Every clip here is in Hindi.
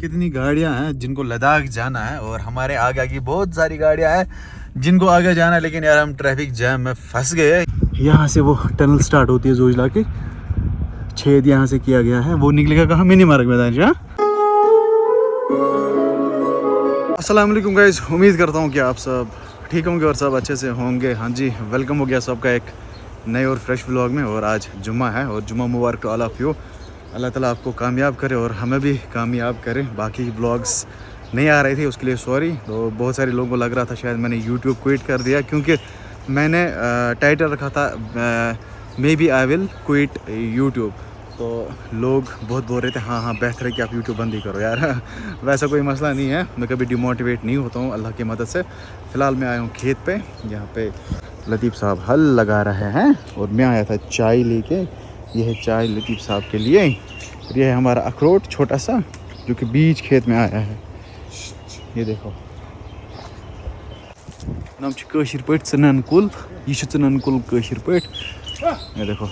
कितनी गाड़ियां हैं जिनको लद्दाख जाना है, और हमारे आगे आगे बहुत सारी गाड़ियां हैं जिनको आगे जाना है, लेकिन यार हम ट्रैफिक जैम में फंस गए। यहाँ से वो टनल स्टार्ट होती है जोजिला की, छेद यहाँ से किया गया है, वो निकलेगा कहाँ, मिनी मार्ग मैदान। अस्सलाम वालेकुम गाइस, उम्मीद करता हूँ कि आप सब ठीक होंगे और सब अच्छे से होंगे। हाँ जी, वेलकम हो गया सबका एक नए और फ्रेश व्लॉग में। और आज जुम्मा है और जुम्मा मुबारक टू ऑल ऑफ यू। अल्लाह ताला आपको कामयाब करे और हमें भी कामयाब करे। बाकी व्लॉग्स नहीं आ रहे थे उसके लिए सॉरी। तो बहुत सारे लोगों को लग रहा था शायद मैंने यूट्यूब क्विट कर दिया, क्योंकि मैंने टाइटल रखा था maybe I will quit YouTube. तो लोग बहुत बोल रहे थे हाँ बेहतर है कि आप यूट्यूब बंद ही करो यार। वैसा कोई मसला नहीं है, मैं कभी डिमोटिवेट नहीं होता हूँ अल्लाह की मदद से। फ़िलहाल मैं आया हूँ खेत पे, यहाँ पे लतीफ़ साहब हल लगा रहे हैं और मैं आया था चाय लेके। यह है चाय लतीफ़ साहब के लिए। और यह है हमारा अखरोट छोटा सा जो कि बीच खेत में आया है। ये देखो, नाम कशीर पे चनन कुल, ये चनन कुल कशीर पे। ये देखो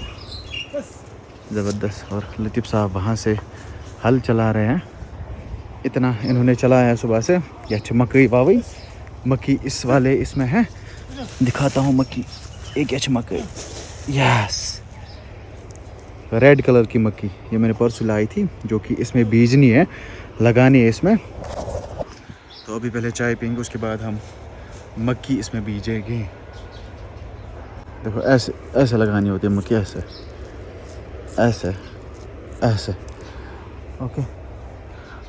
ज़बरदस्त। और लतीफ़ साहब वहाँ से हल चला रहे हैं। इतना इन्होंने चलाया है सुबह से। ये अच्छा मकई वावई, मक्की इस वाले इसमें है, दिखाता हूँ मक्की। एक अच्छा मकई, यस, रेड कलर की मक्की। ये मैंने परसों लाई थी, जो कि इसमें बीजनी है, लगानी है इसमें। तो अभी पहले चाय पीएंगे, उसके बाद हम मक्की इसमें बीजेंगे। देखो ऐसे ऐसे लगानी होती है मक्की, ऐसे ऐसे ऐसे। ओके,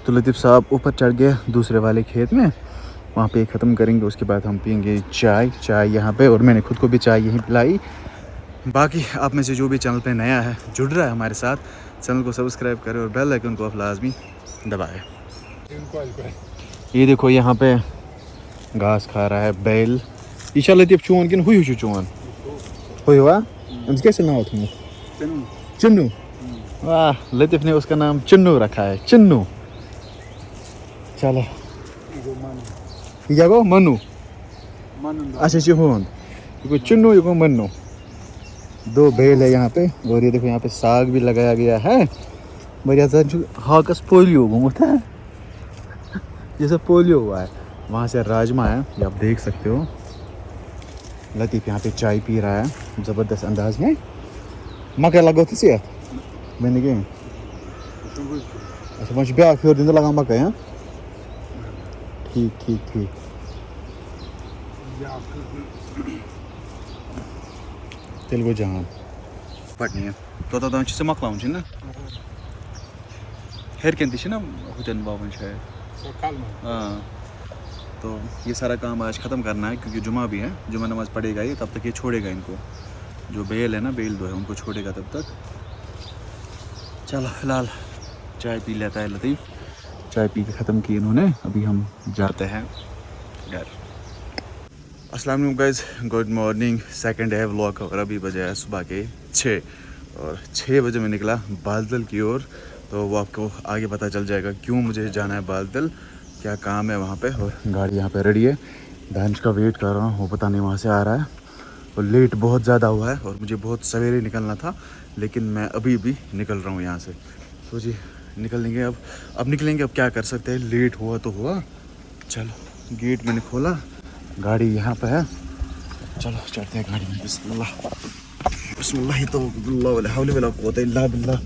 तो लतीफ़ साहब ऊपर चढ़ गए दूसरे वाले खेत में, वहाँ पे ख़त्म करेंगे। उसके बाद हम पियेंगे चाय यहाँ पे। और मैंने खुद को भी चाय यहीं पिलाई। बाकी आप में से जो भी चैनल पे नया है, जुड़ रहा है हमारे साथ, चैनल को सब्सक्राइब करें और बेल आइकन को आप लाजमी दबाएं। ये देखो यहाँ पे घास खा रहा है बैल। ईशा लतीफ़ चून किन हुई चून हुआ कैसे नाम था? चुन्नू। वाह, लतीफ़ ने उसका नाम चुन्नू रखा है, चुन्नू। चलो ये गो मनु, अच्छा चिहोन, ये चुन्नू, ये मन्नू। दो बैल है यहाँ पे। और ये देखो यहाँ पे साग भी लगाया गया है। बढ़िया सा हाकस पोलियो घूमता है, जैसे पोलियो हुआ है। वहाँ से राजमा है, ये आप देख सकते हो। लतीफ़ यहाँ पे चाय पी रहा है ज़बरदस्त अंदाज में। मक्का लगो थी सेहत मैंने गए। अच्छा मुझे ब्याह फिर दिन लगा मक्का है। ठीक ठीक ठीक। तेलुगु जहान पटनी तो से मकलाउन ना हेरकन ती ना हुतन बावन शायद। हाँ, तो ये सारा काम आज ख़त्म करना है, क्योंकि जुमा भी है। जुमा नमाज़ पढ़ेगा ये, तब तक ये छोड़ेगा इनको। जो बेल है ना, बेल दो है, उनको छोड़ेगा तब तक। चलो फ़िलहाल चाय पी लेता है लतीफ़। चाय पी के ख़त्म की इन्होंने, अभी हम जाते हैं घर। अस्सलाम वालेकुम गाइस, गुड मॉर्निंग। सेकंड है व्लॉग का और अभी बजे है सुबह के 6 और 6 बजे मैं निकला बालतल की ओर। तो वो आपको आगे पता चल जाएगा क्यों मुझे जाना है बालतल, क्या काम है वहाँ पे। और गाड़ी यहाँ पे रेडी है, दानिश का वेट कर रहा हूँ, वो पता नहीं वहाँ से आ रहा है। और लेट बहुत ज़्यादा हुआ है और मुझे बहुत सवेरे निकलना था, लेकिन मैं अभी भी निकल रहा हूँ यहाँ से। तो जी निकलेंगे अब निकलेंगे। अब क्या कर सकते हैं, लेट हुआ तो हुआ। चलो गेट मैंने खोला, गाड़ी यहाँ पे है, चलो चढ़ते हैं गाड़ी में। बिस्मिल्लाह बिस्मिल्लाह ही तो बिल्ला।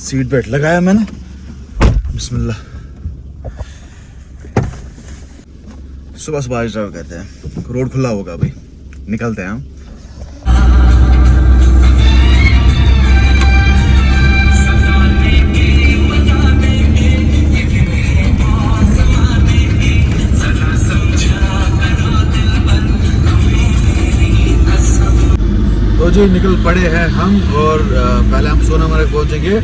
सीट बेल्ट लगाया मैंने, बिस्मिल्लाह। सुबह सुबह आज ड्राइव करते हैं, रोड खुला होगा अभी, निकलते हैं हम। तो जी निकल पड़े हैं हम। और पहले हम सोनामर्ग पहुंचेंगे।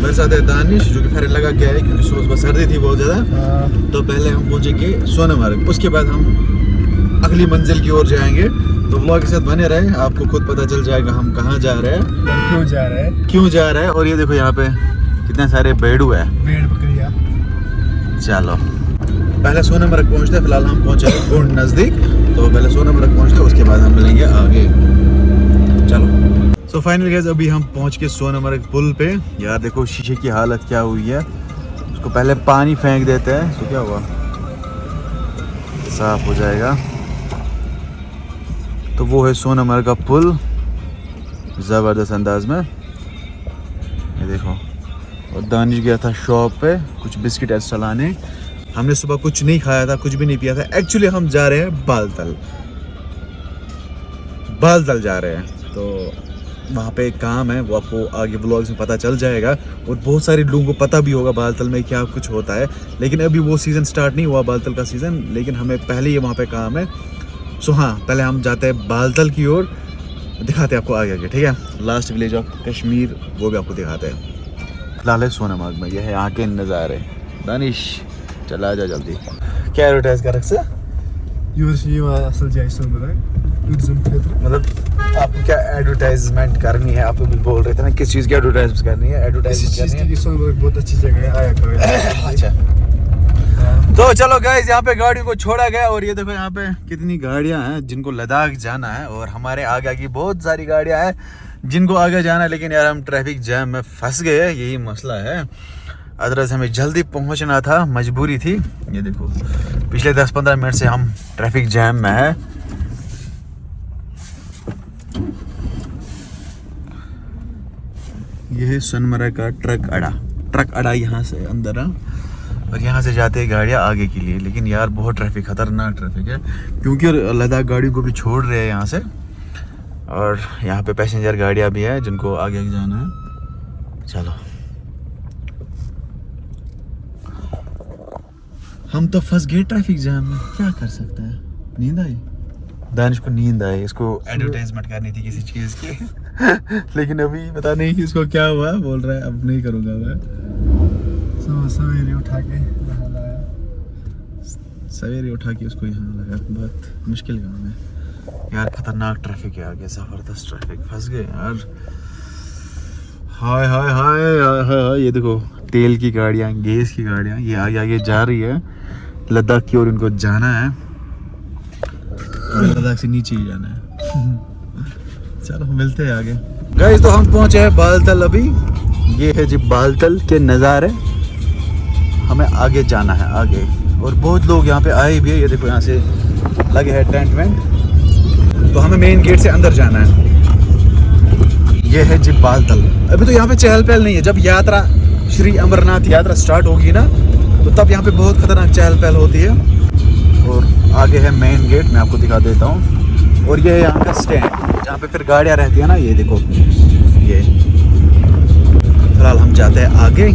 मेरे साथ है दानिश, जो कि फेरन लगा गया है क्योंकि सुबह सर्दी थी बहुत ज़्यादा। तो पहले हम पहुंचेंगे सोनामर्ग, उसके बाद हम अगली मंजिल की ओर जाएंगे। तो व्लॉग के साथ बने रहे, आपको खुद पता चल जाएगा हम कहाँ जा रहे हैं, क्यों जा रहे हैं। और ये देखो यहाँ पे कितने सारे भेड़ू है, भेड़ बकरियाँ। चलो पहले सोनामर्ग पहुँचते हैं। फिलहाल हम पहुँचे नज़दीक, तो पहले सोनामर्ग पहुँचते हैं, उसके बाद हम मिलेंगे आगे। चलो सो फाइनल गाइस अभी हम पहुंच के सोनमर्ग पुल पे। यार देखो शीशे की हालत क्या हुई है, उसको पहले पानी फेंक देते हैं तो क्या हुआ, साफ हो जाएगा। तो वो है सोनमर्ग का पुल, ज़बरदस्त अंदाज में, ये देखो। और दानिश गया था शॉप पे कुछ बिस्किट ऐसा लाने, हमने सुबह कुछ नहीं खाया था, कुछ भी नहीं पिया था। एक्चुअली हम जा रहे हैं बालतल जा रहे हैं, तो वहाँ पे एक काम है, वो आपको आगे व्लॉग्स में पता चल जाएगा। और बहुत सारे लोगों को पता भी होगा बालतल में क्या कुछ होता है, लेकिन अभी वो सीज़न स्टार्ट नहीं हुआ बालतल का सीज़न, लेकिन हमें पहले ही वहाँ पे काम है। सो हाँ, पहले हम जाते हैं बालतल की ओर, दिखाते हैं आपको आगे आगे, ठीक है। लास्ट विलेज ऑफ कश्मीर वो भी आपको दिखाते हैं। फिलहाल है सोनमर्ग में, ये है यहाँ के नज़ारे। दानिश चला जा जल्दी, क्या एडवर्टाइज कर रखे मतलब आपको क्या एडवर्टाइजमेंट करनी है, आप भी बोल रहे थे ना किस चीज़ की एडवर्टाइजमेंट करनी है, एडवर्टाइजमेंट करनी है। सोनमर्ग बहुत अच्छी जगह है, आया करो। अच्छा तो चलो गाइस, यहाँ पे गाड़ियों को छोड़ा गया और ये देखो यहाँ पे कितनी गाड़ियाँ हैं जिनको लद्दाख जाना है, और हमारे आगे की बहुत सारी गाड़ियाँ हैं जिनको आगे जाना है, लेकिन यार हम ट्रैफिक जैम में फंस गए, यही मसला है। अदरवाइज हमें जल्दी पहुँचना था, मजबूरी थी। ये देखो पिछले 10-15 मिनट से हम ट्रैफिक जैम में है। ये है सोनमर्ग का ट्रक अड़ा यहाँ से अंदर है, और यहाँ से जाते हैं गाड़ियाँ आगे के लिए। लेकिन यार बहुत ट्रैफिक, खतरनाक ट्रैफिक है, क्योंकि लद्दाख गाड़ियों को भी छोड़ रहे हैं यहाँ से, और यहाँ पे पैसेंजर गाड़ियाँ भी है जिनको आगे जाना है। चलो हम तो फंस गए ट्रैफिक जाम में, क्या कर सकते हैं। नींद आई, दानिश को नींद आई, इसको एडवर्टाइजमेंट करनी थी किसी चीज़ की लेकिन अभी पता नहीं कि इसको क्या हुआ, बोल रहा है अब नहीं करूँगा मैं। सवेरे उठा के उसको यहाँ लगा, बहुत मुश्किल काम है यार, खतरनाक ट्रैफिक है आगे, ज़बरदस्त ट्रैफिक, फंस गए यार। हाय हाय हाय हाय, ये देखो तेल की गाड़ियाँ, गैस की गाड़ियाँ, ये आगे आगे जा रही है लद्दाख की ओर, इनको जाना है, लद्दाख से नीचे ही जाना है चलो मिलते हैं आगे। गाइस तो हम पहुंचे हैं बालतल अभी, ये है जी बालतल के नज़ारे, हमें आगे जाना है आगे, और बहुत लोग यहाँ पे आए भी है, ये देखो यहाँ से लगे है टेंट वेंट, तो हमें मेन गेट से अंदर जाना है। ये है जी बालतल, अभी तो यहाँ पे चहल पहल नहीं है, जब यात्रा श्री अमरनाथ यात्रा स्टार्ट होगी ना, तो तब यहाँ पे बहुत खतरनाक चहल पहल होती है। और आगे है मेन गेट, मैं आपको दिखा देता हूँ, और ये है यहाँ का स्टैंड जहाँ पे फिर गाड़ियाँ रहती है ना, ये देखो ये। फिलहाल हम जाते हैं आगे,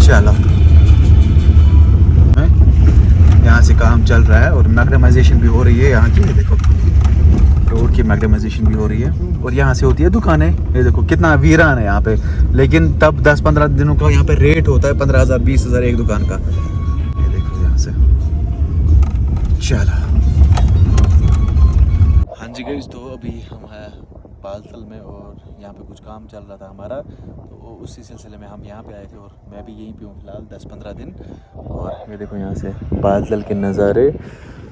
चलो। यहाँ से काम चल रहा है और मैग्नेमाइजेशन भी हो रही है यहाँ की, ये देखो रोड की मैग्नेमाइजेशन भी हो रही है, और यहाँ से होती है दुकानें, ये देखो कितना वीरान है यहाँ पे। लेकिन तब 10-15 दिनों का यहाँ पे रेट होता है, 15,000 20,000 एक दुकान का, ये देखो यहाँ से। चलो हाँ जी गाइस, तो अभी हम हैं बालतल में, और यहाँ पे कुछ काम चल रहा था हमारा, तो उसी सिलसिले में हम यहाँ पे आए थे, और मैं भी यहीं पे हूँ फिलहाल 10-15 दिन। और ये देखो यहाँ से बालतल के नज़ारे,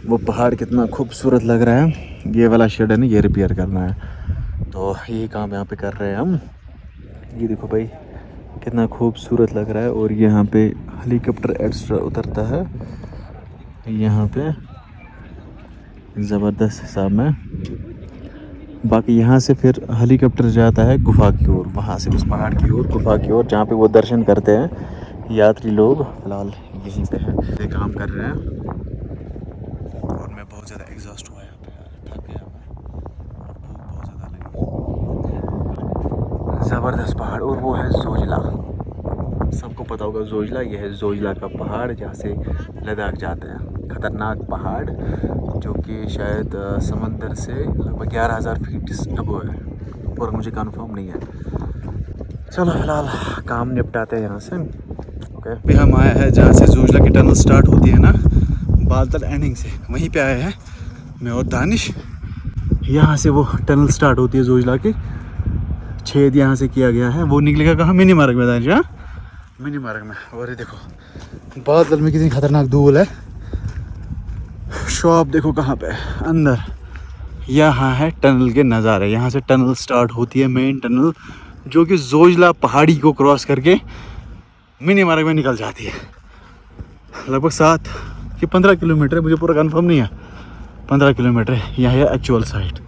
वो पहाड़ कितना खूबसूरत लग रहा है। ये वाला शेड है ना, ये रिपेयर करना है, तो यही काम यहाँ पे कर रहे हैं हम। ये देखो भाई कितना खूबसूरत लग रहा है, और यहाँ पे हेलीकॉप्टर एक्स्ट्रा उतरता है यहाँ पे, ज़बरदस्त हिसाब में। बाकी यहाँ से फिर हेलीकॉप्टर जाता है गुफा की ओर, वहाँ से उस पहाड़ की ओर, गुफा की ओर, जहाँ पे वो दर्शन करते हैं यात्री लोग। फिलहाल यहीं पे है, ये काम कर रहे हैं, और मैं बहुत ज़्यादा एग्जॉस्ट हुआ यहाँ पे यार, थक गया मैं, और भूख बहुत ज़्यादा लगी। ज़बरदस्त पहाड़, और वो है जोजिला, सबको पता होगा जोजिला, ये है जोजिला का पहाड़ जहाँ से लद्दाख जाते हैं। खतरनाक पहाड़ जो कि शायद समंदर से लगभग 11,000 फीट अबव है, और मुझे कंफर्म नहीं है। चलो फिलहाल काम निपटाते हैं यहाँ से। ओके, अभी हम आए हैं जहाँ से जोजिला की टनल स्टार्ट होती है ना, बालतल एंडिंग से, वहीं पे आए हैं मैं और दानिश। यहाँ से वो टनल स्टार्ट होती है जोजिला की, छेद यहाँ से किया गया है, वो निकलेगा कहाँ, मिनीमार्ग में दानिश, हाँ मिनीमार्ग में। और ये देखो बालतल में कितनी खतरनाक धूल है, शॉप देखो कहाँ पे अंदर, यहाँ है टनल के नज़ारे। यहाँ से टनल स्टार्ट होती है, मेन टनल, जो कि जोजिला पहाड़ी को क्रॉस करके मिनी मार्ग में निकल जाती है। लगभग 7 कि 15 किलोमीटर है, मुझे पूरा कंफर्म नहीं है, 15 किलोमीटर है। यह है एक्चुअल साइट।